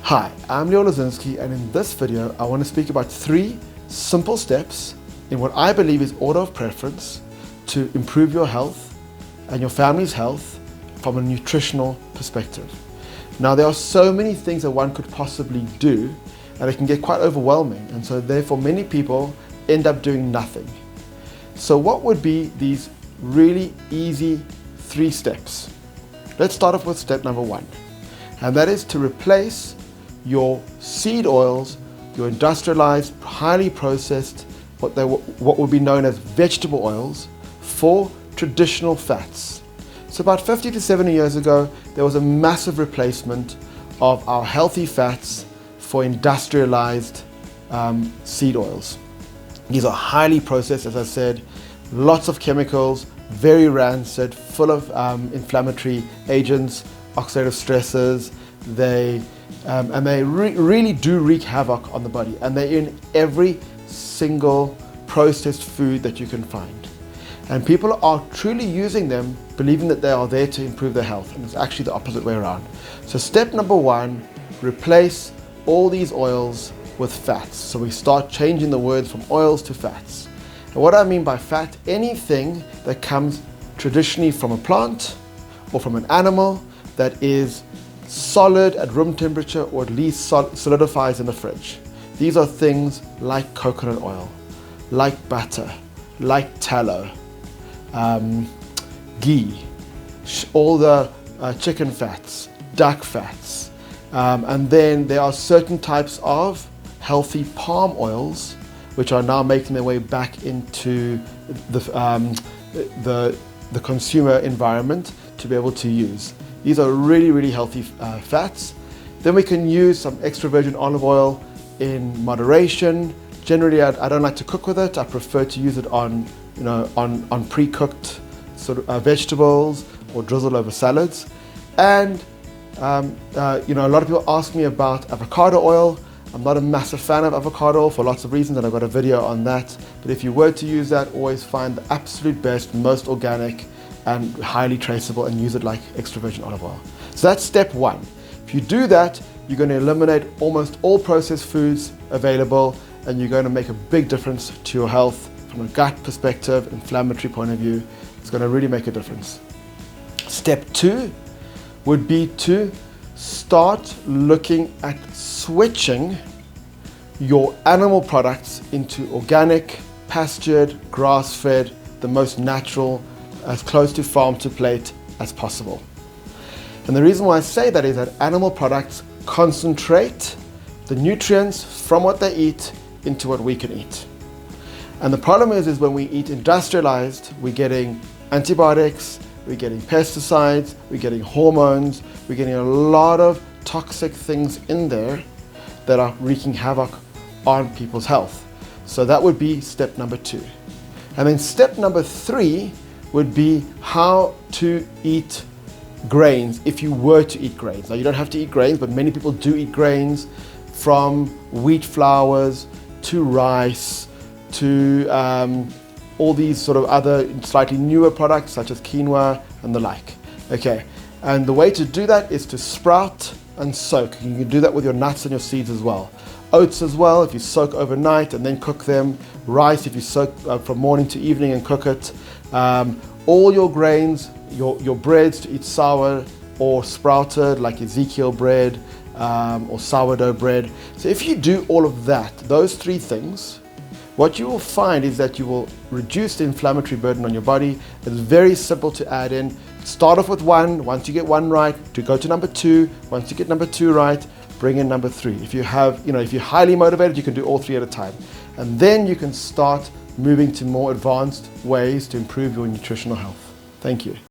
Hi, I'm Leo Lozinski, and in this video I want to speak about 3 simple steps in what I believe is order of preference to improve your health and your family's health from a nutritional perspective. Now, there are so many things that one could possibly do, and it can get quite overwhelming, and so therefore many people end up doing nothing. So what would be these really easy 3 steps? Let's start off with step number 1, and that is to replace your seed oils, your industrialized, highly processed, what would be known as vegetable oils, for traditional fats. So about 50 to 70 years ago, there was a massive replacement of our healthy fats for industrialized seed oils. These are highly processed, as I said, lots of chemicals, very rancid, full of inflammatory agents, oxidative stresses. They really do wreak havoc on the body, and they're in every single processed food that you can find. And people are truly using them, believing that they are there to improve their health, and it's actually the opposite way around. So step number 1, replace all these oils with fats. So we start changing the words from oils to fats. And what I mean by fat, anything that comes traditionally from a plant or from an animal that is solid at room temperature, or at least solidifies in the fridge. These are things like coconut oil, like butter, like tallow, ghee, all the chicken fats, duck fats, and then there are certain types of healthy palm oils which are now making their way back into the consumer environment to be able to use. These are really healthy fats. Then we can use some extra virgin olive oil in moderation. Generally, I don't like to cook with it. I prefer to use it on pre-cooked sort of vegetables, or drizzle over salads. And a lot of people ask me about avocado oil. I'm not a massive fan of avocado oil for lots of reasons, and I've got a video on that. But if you were to use that, always find the absolute best, most organic and highly traceable, and use it like extra virgin olive oil. So that's step 1. If you do that, you're going to eliminate almost all processed foods available, and you're going to make a big difference to your health from a gut perspective, inflammatory point of view. It's going to really make a difference. Step 2 would be to start looking at switching your animal products into organic, pastured, grass-fed, the most natural, as close to farm to plate as possible. And the reason why I say that is that animal products concentrate the nutrients from what they eat into what we can eat. And the problem is when we eat industrialized, we're getting antibiotics, we're getting pesticides, we're getting hormones, we're getting a lot of toxic things in there that are wreaking havoc on people's health. So that would be step number 2. And then step number 3 would be how to eat grains if you were to eat grains. Now, you don't have to eat grains, but many people do eat grains, from wheat flours to rice to all these sort of other slightly newer products such as quinoa and the like. Okay, and the way to do that is to sprout and soak. You can do that with your nuts and your seeds as well. Oats as well, if you soak overnight and then cook them. Rice, if you soak from morning to evening and cook it. All your grains, your breads to eat sour or sprouted, like Ezekiel bread or sourdough bread. So if you do all of that, those 3 things, what you will find is that you will reduce the inflammatory burden on your body. It's very simple to add in. Start off with 1. Once you get 1 right, to go to number 2. Once you get number 2 right, bring in number 3. If you're highly motivated, you can do all 3 at a time. And then you can start moving to more advanced ways to improve your nutritional health. Thank you.